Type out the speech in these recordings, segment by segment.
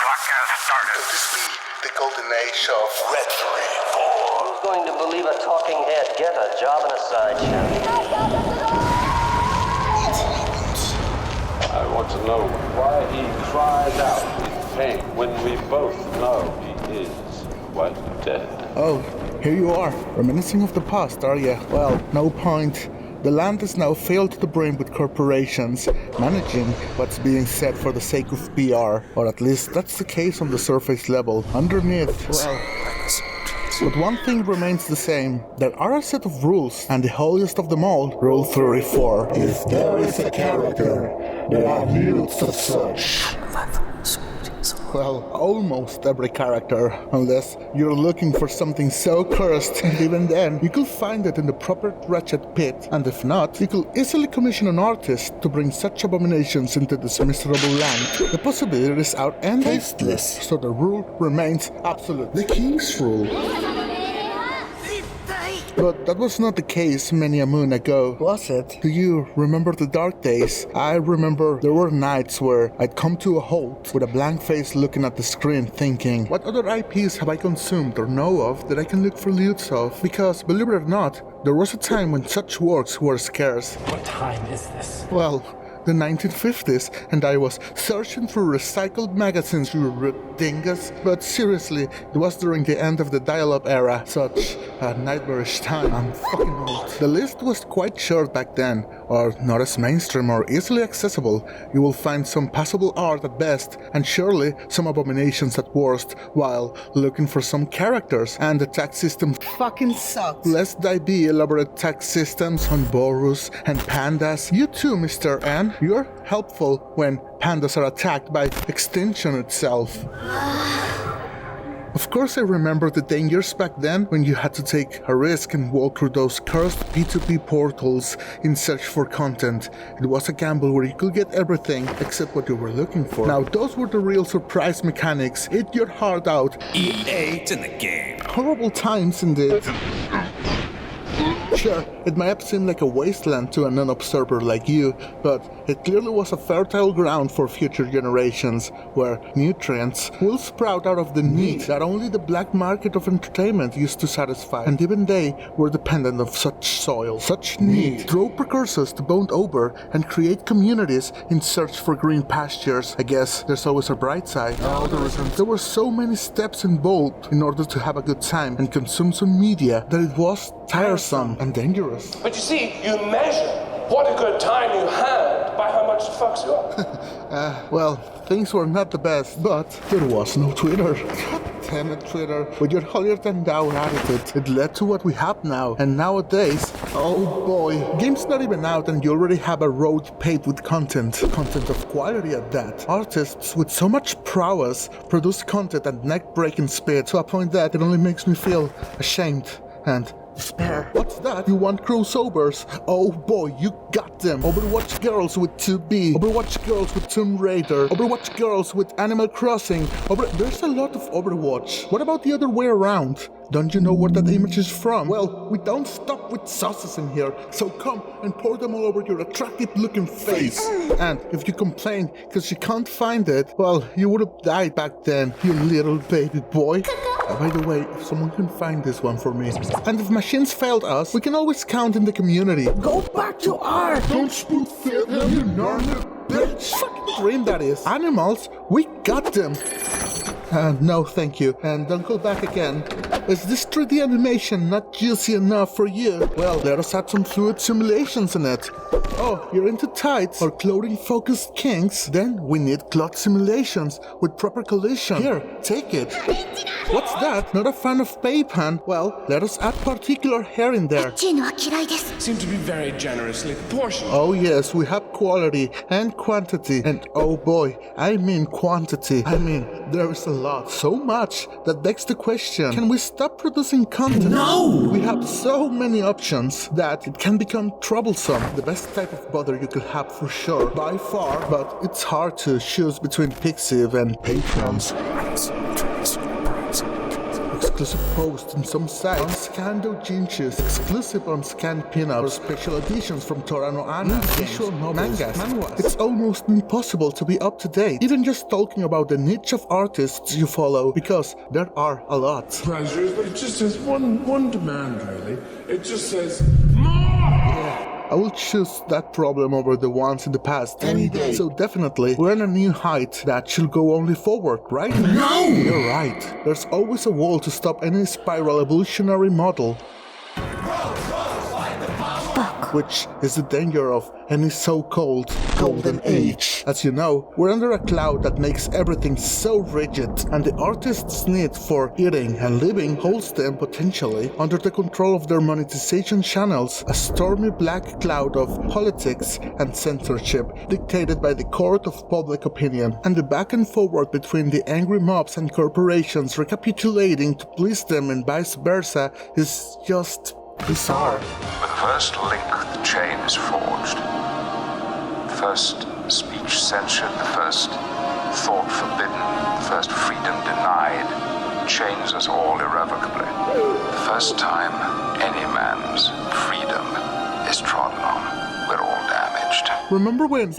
broadcast started. Could this be the golden age of Red 3-4? Who's going to believe a talking head get a job in a sideshow? I want to know why he cries out in pain when we both know he is quite dead. Oh, here you are, reminiscing of the past, are you? Well, no point. The land is now filled to the brim with corporations, managing what's being said for the sake of PR. Or at least that's the case on the surface level. Underneath, well... But one thing remains the same. There are a set of rules, and the holiest of them all, Rule 34. If there is a character, there are millions of such. Well, almost every character, unless you're looking for something so cursed. And even then, you could find it in the proper wretched pit. And if not, you could easily commission an artist to bring such abominations into this miserable land. The possibilities are endless. Tasteless. So the rule remains absolute. The king's rule. But that was not the case many a moon ago, was it? Do you remember the dark days? I remember there were nights where I'd come to a halt with a blank face looking at the screen thinking, what other IPs have I consumed or know of that I can look for loots of? Because, believe it or not, there was a time when such works were scarce. What time is this? Well, the 1950s, and I was searching through recycled magazines, you dingus. But seriously, it was during the end of the dial-up era, such a nightmarish time. I'm fucking old. The list was quite short back then, or not as mainstream or easily accessible. You will find some passable art at best, and surely some abominations at worst, while looking for some characters, and the tax system fucking sucks. Lest I be elaborate tax systems on Borus and pandas. You too, Mr. N. You're helpful when pandas are attacked by extinction itself. Of course I remember the dangers back then when you had to take a risk and walk through those cursed P2P portals in search for content. It was a gamble where you could get everything except what you were looking for. Now those were the real surprise mechanics. Eat your heart out. EA in the game. Horrible times indeed. Sure, it may have seemed like a wasteland to a non-observer like you, but it clearly was a fertile ground for future generations, where nutrients will sprout out of the need that only the black market of entertainment used to satisfy, and even they were dependent of such soil. Such need drove precursors to bond over and create communities in search for green pastures. I guess there's always a bright side. No, there isn't. There were so many steps involved in order to have a good time and consume some media that it was tiresome and dangerous. But you see, you measure what a good time you had by how much it fucks you up. Well, things were not the best, but there was no Twitter. God damn it, Twitter. With your holier-than-thou attitude, it led to what we have now. And nowadays, oh boy, game's not even out and you already have a road paved with content. Content of quality at that. Artists with so much prowess produce content at neck-breaking speed to a point that it only makes me feel ashamed and despair. What's that? You want crossovers? Oh boy, you got them. Overwatch girls with 2B. Overwatch girls with Tomb Raider. Overwatch girls with Animal Crossing. There's a lot of Overwatch. What about the other way around? Don't you know where that image is from? Well, we don't stop with sauces in here, so come and pour them all over your attractive-looking face. And if you complain because you can't find it, well, you would have died back then, you little baby boy. By the way, if someone can find this one for me. And if machines failed us, we can always count in the community. Go back to art! Don't spoon feed him, you narnet bitch! Fucking dream that is. Animals, we got them. No, thank you. And don't go back again. Is this 3D animation not juicy enough for you? Well, let us add some fluid simulations in it. Oh, you're into tights or clothing-focused kinks? Then we need cloth simulations with proper collision. Here, take it. What's that? Not a fan of Paypan? Well, let us add particular hair in there. Seem to be very generously proportioned. Oh yes, we have quality and quantity. And oh boy, I mean quantity. I mean, there is a lot. So much that begs the question, can we stop producing content? No! We have so many options that it can become troublesome. The best type of bother you could have for sure, by far, but it's hard to choose between Pixiv and patrons. exclusive posts in some sites, unscanned doujinshis, exclusive unscanned pinups, or special editions from Torano Anna, visual novels, mangas. It's almost impossible to be up to date, even just talking about the niche of artists you follow, because there are a lot. Pleasures, but it just has one demand, really. It just says, more! I will choose that problem over the ones in the past any day. So definitely, we're on a new height that should go only forward, right? No! You're right. There's always a wall to stop any spiral evolutionary model. Which is the danger of any so-called golden age. As you know, we're under a cloud that makes everything so rigid, and the artist's need for eating and living holds them potentially under the control of their monetization channels, a stormy black cloud of politics and censorship dictated by the court of public opinion, and the back and forward between the angry mobs and corporations recapitulating to please them and vice versa is just bizarre. The first link the chain is forged. The first speech censured, the first thought forbidden, the first freedom denied, chains us all irrevocably. The first time any man's freedom is trodden on, we're all damaged. Remember when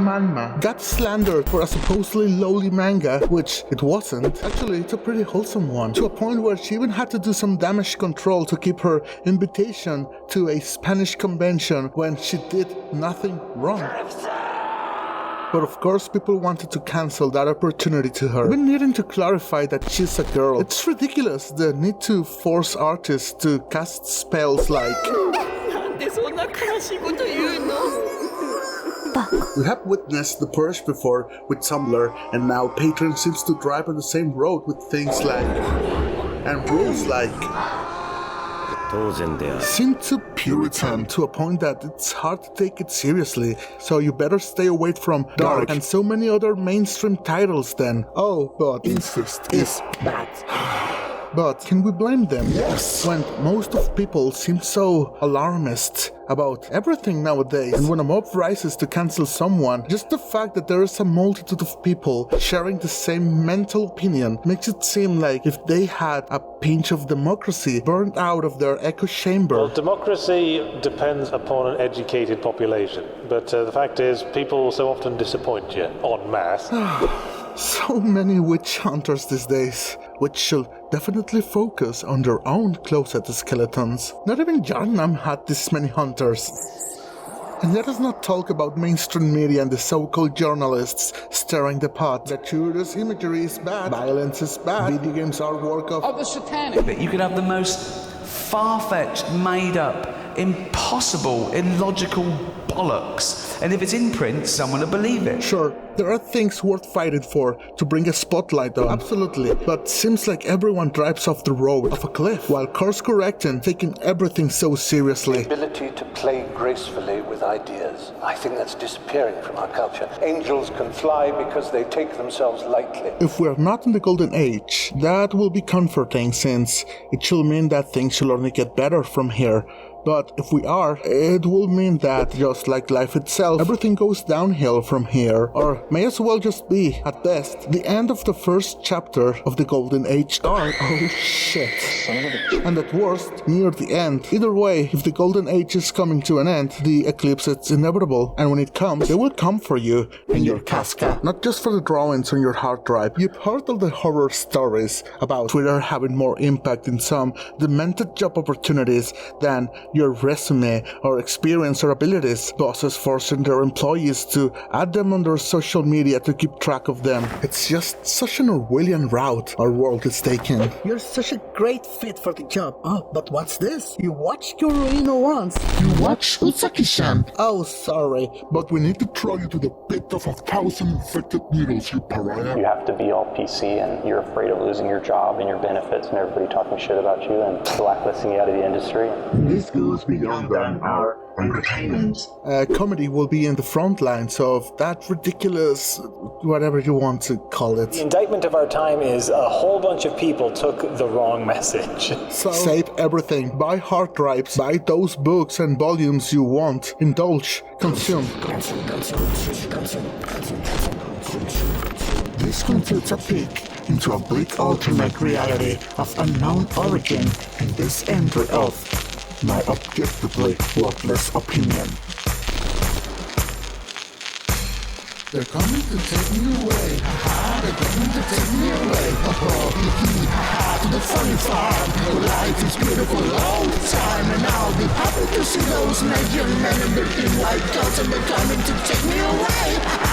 Manma got slandered for a supposedly lowly manga, which it wasn't. Actually, it's a pretty wholesome one, to a point where she even had to do some damage control to keep her invitation to a Spanish convention when she did nothing wrong. But of course, people wanted to cancel that opportunity to her, even needing to clarify that she's a girl. It's ridiculous, the need to force artists to cast spells like... We have witnessed the purge before with Tumblr, and now Patreon seems to drive on the same road with things like... and rules like... seem too Puritan to a point that it's hard to take it seriously, so you better stay away from Dark and so many other mainstream titles then. Oh, but incest is bad. But can we blame them? Yes. When most of people seem so alarmist about everything nowadays, and when a mob rises to cancel someone, just the fact that there is a multitude of people sharing the same mental opinion makes it seem like if they had a pinch of democracy burned out of their echo chamber. Well, democracy depends upon an educated population, but the fact is, people so often disappoint you en masse. So many witch hunters these days, which should definitely focus on their own closet skeletons. Not even Jarnam had this many hunters. And let us not talk about mainstream media and the so-called journalists stirring the pot. Gratuitous imagery is bad, violence is bad, video games are work of the satanic. But you could have the most far-fetched, made-up, impossible, illogical bollocks. And if it's in print, someone will believe it. Sure, there are things worth fighting for to bring a spotlight on. Absolutely. But seems like everyone drives off the road, off a cliff, while course correcting, taking everything so seriously. The ability to play gracefully with ideas. I think that's disappearing from our culture. Angels can fly because they take themselves lightly. If we're not in the golden age, that will be comforting, since it should mean that things should only get better from here. But if we are, it will mean that, just like life itself, everything goes downhill from here, or may as well just be, at best, the end of the first chapter of the Golden Age arc. Oh shit. And at worst, near the end. Either way, if the Golden Age is coming to an end, the eclipse is inevitable, and when it comes, it will come for you in your casca. Not just for the drawings on your hard drive. You've heard of the horror stories about Twitter having more impact in some demented job opportunities than your resume or experience or abilities, bosses forcing their employees to add them on their social media to keep track of them. It's just such an Orwellian route our world is taking. You're such a great fit for the job. Oh, but what's this? You watched Kurino once. You watch Usaki-san. Oh, sorry, But we need to throw you to the pit of 1,000 infected needles, you pariah. You have to be all PC and you're afraid of losing your job and your benefits and everybody talking shit about you and blacklisting you out of the industry. This goes beyond than our entertainment. Comedy will be in the front lines of that ridiculous, whatever you want to call it. The indictment of our time is a whole bunch of people took the wrong message. So save everything, buy hard drives, buy those books and volumes you want, indulge, consume. This concludes a peek into a bleak alternate reality of unknown origin in this end of my objectively worthless opinion. They're coming to take me away, ha-ha, they're coming to take me away, ha-ha, hee-hee, ha-ha, to the funny farm, where life is beautiful all the time, and I'll be happy to see those naked men in their thin white coats, and they're coming to take me away,